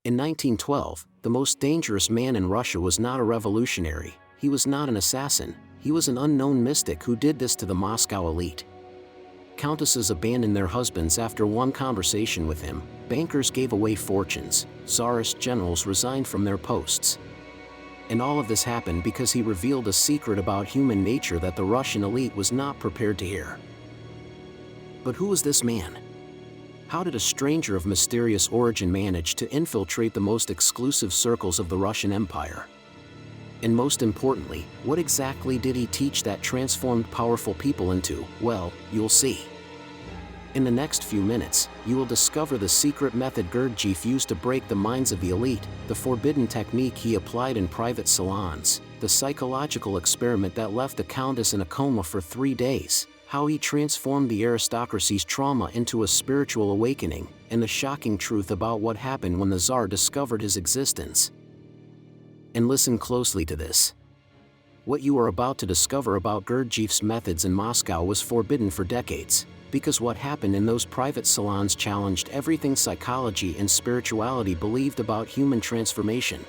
In 1912, the most dangerous man in Russia was not a revolutionary, he was not an assassin, he was an unknown mystic who did this to the Moscow elite. Countesses abandoned their husbands after one conversation with him, bankers gave away fortunes, Tsarist generals resigned from their posts. And all of this happened because he revealed a secret about human nature that the Russian elite was not prepared to hear. But who was this man? How did a stranger of mysterious origin manage to infiltrate the most exclusive circles of the Russian Empire? And most importantly, what exactly did he teach that transformed powerful people into? Well, you'll see. In the next few minutes, you will discover the secret method Gurdjieff used to break the minds of the elite, the forbidden technique he applied in private salons, the psychological experiment that left the Countess in a coma for 3 days, how he transformed the aristocracy's trauma into a spiritual awakening, and the shocking truth about what happened when the Tsar discovered his existence. And listen closely to this. What you are about to discover about Gurdjieff's methods in Moscow was forbidden for decades, because what happened in those private salons challenged everything psychology and spirituality believed about human transformation.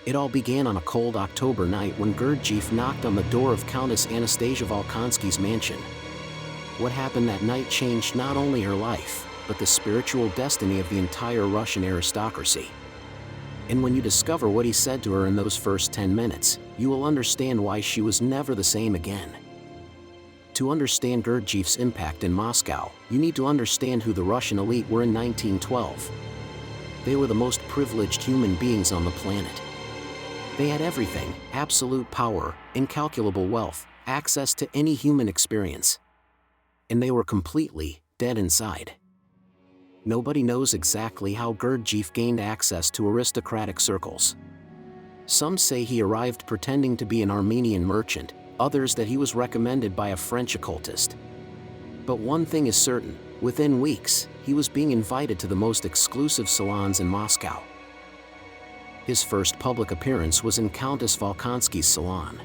It all began on a cold October night when Gurdjieff knocked on the door of Countess Anastasia Volkonsky's mansion. What happened that night changed not only her life, but the spiritual destiny of the entire Russian aristocracy. And when you discover what he said to her in those first 10 minutes, you will understand why she was never the same again. To understand Gurdjieff's impact in Moscow, you need to understand who the Russian elite were in 1912. They were the most privileged human beings on the planet. They had everything: absolute power, incalculable wealth, access to any human experience. And they were completely dead inside. Nobody knows exactly how Gurdjieff gained access to aristocratic circles. Some say he arrived pretending to be an Armenian merchant, others that he was recommended by a French occultist. But one thing is certain, within weeks, he was being invited to the most exclusive salons in Moscow. His first public appearance was in Countess Volkonsky's salon.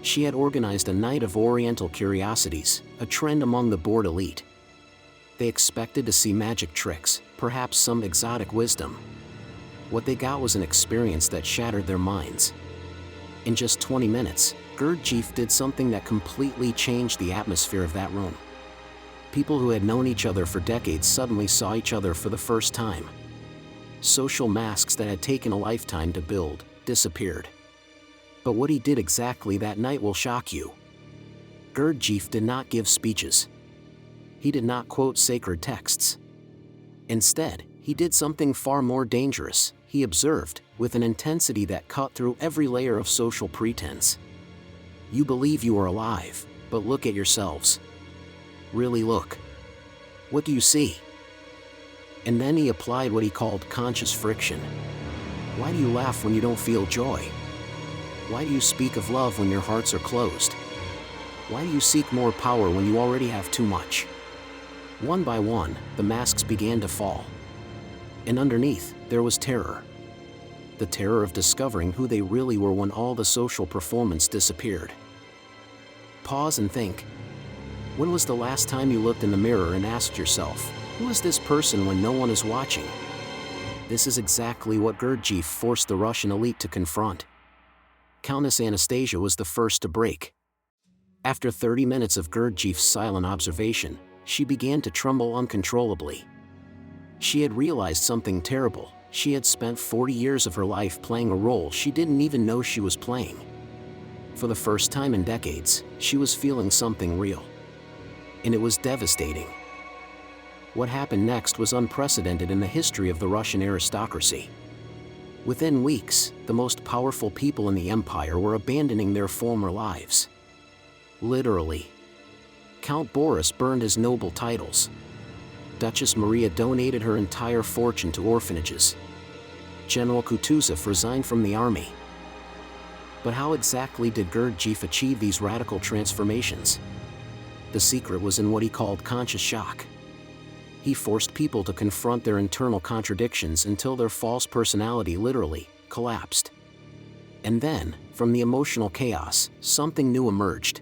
She had organized a night of Oriental curiosities, a trend among the bored elite. They expected to see magic tricks, perhaps some exotic wisdom. What they got was an experience that shattered their minds. In just 20 minutes, Gurdjieff did something that completely changed the atmosphere of that room. People who had known each other for decades suddenly saw each other for the first time. Social masks that had taken a lifetime to build disappeared. But what he did exactly that night will shock you. Gurdjieff did not give speeches. He did not quote sacred texts. Instead, he did something far more dangerous. He observed, with an intensity that cut through every layer of social pretense. You believe you are alive, but look at yourselves. Really look. What do you see? And then he applied what he called conscious friction. Why do you laugh when you don't feel joy? Why do you speak of love when your hearts are closed? Why do you seek more power when you already have too much? One by one, the masks began to fall. And underneath, there was terror. The terror of discovering who they really were when all the social performance disappeared. Pause and think. When was the last time you looked in the mirror and asked yourself, who is this person when no one is watching? This is exactly what Gurdjieff forced the Russian elite to confront. Countess Anastasia was the first to break. After 30 minutes of Gurdjieff's silent observation, she began to tremble uncontrollably. She had realized something terrible. She had spent 40 years of her life playing a role she didn't even know she was playing. For the first time in decades, she was feeling something real. And it was devastating. What happened next was unprecedented in the history of the Russian aristocracy. Within weeks, the most powerful people in the empire were abandoning their former lives. Literally. Count Boris burned his noble titles. Duchess Maria donated her entire fortune to orphanages. General Kutuzov resigned from the army. But how exactly did Gurdjieff achieve these radical transformations? The secret was in what he called conscious shock. He forced people to confront their internal contradictions until their false personality literally collapsed. And then, from the emotional chaos, something new emerged.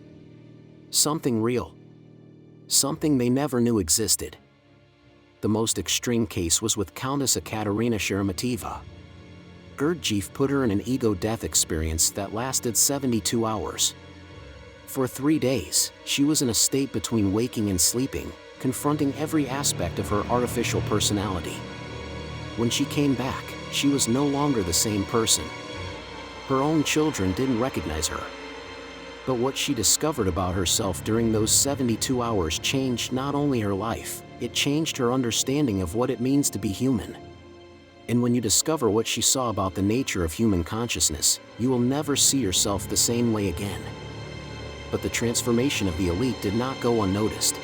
Something real. Something they never knew existed. The most extreme case was with Countess Ekaterina Sheremeteva. Gurdjieff put her in an ego-death experience that lasted 72 hours. For 3 days, she was in a state between waking and sleeping, confronting every aspect of her artificial personality. When she came back, she was no longer the same person. Her own children didn't recognize her. But what she discovered about herself during those 72 hours changed not only her life, it changed her understanding of what it means to be human. And when you discover what she saw about the nature of human consciousness, you will never see yourself the same way again. But the transformation of the elite did not go unnoticed.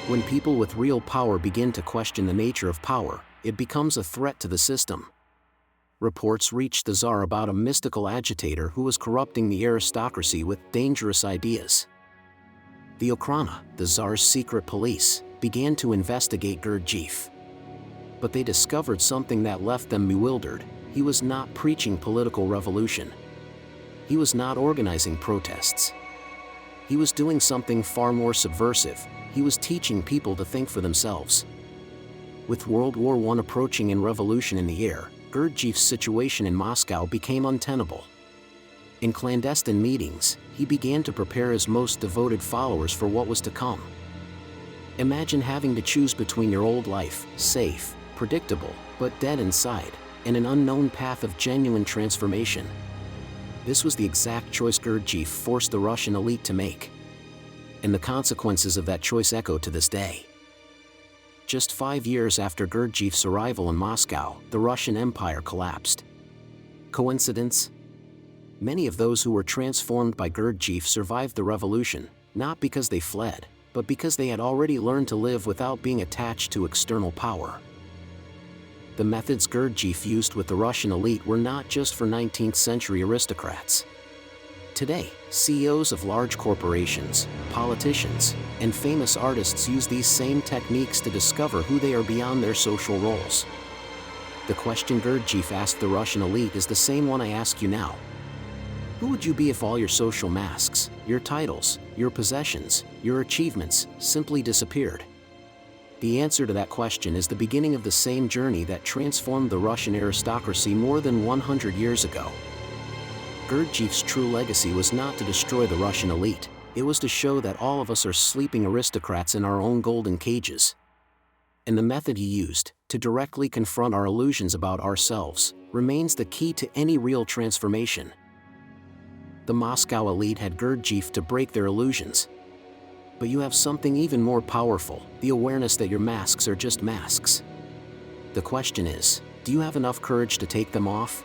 When people with real power begin to question the nature of power, it becomes a threat to the system. Reports reached the Tsar about a mystical agitator who was corrupting the aristocracy with dangerous ideas. The Okhrana, the Tsar's secret police, began to investigate Gurdjieff. But they discovered something that left them bewildered. He was not preaching political revolution. He was not organizing protests. He was doing something far more subversive. He was teaching people to think for themselves. With World War I approaching and revolution in the air, Gurdjieff's situation in Moscow became untenable. In clandestine meetings, he began to prepare his most devoted followers for what was to come. Imagine having to choose between your old life, safe, predictable, but dead inside, and an unknown path of genuine transformation. This was the exact choice Gurdjieff forced the Russian elite to make. And the consequences of that choice echo to this day. Just 5 years after Gurdjieff's arrival in Moscow, the Russian Empire collapsed. Coincidence? Many of those who were transformed by Gurdjieff survived the revolution, not because they fled, but because they had already learned to live without being attached to external power. The methods Gurdjieff used with the Russian elite were not just for 19th century aristocrats. Today, CEOs of large corporations, politicians, and famous artists use these same techniques to discover who they are beyond their social roles. The question Gurdjieff asked the Russian elite is the same one I ask you now. Who would you be if all your social masks, your titles, your possessions, your achievements, simply disappeared? The answer to that question is the beginning of the same journey that transformed the Russian aristocracy more than 100 years ago. Gurdjieff's true legacy was not to destroy the Russian elite, it was to show that all of us are sleeping aristocrats in our own golden cages. And the method he used, to directly confront our illusions about ourselves, remains the key to any real transformation. The Moscow elite had Gurdjieff to break their illusions. But you have something even more powerful, the awareness that your masks are just masks. The question is, do you have enough courage to take them off?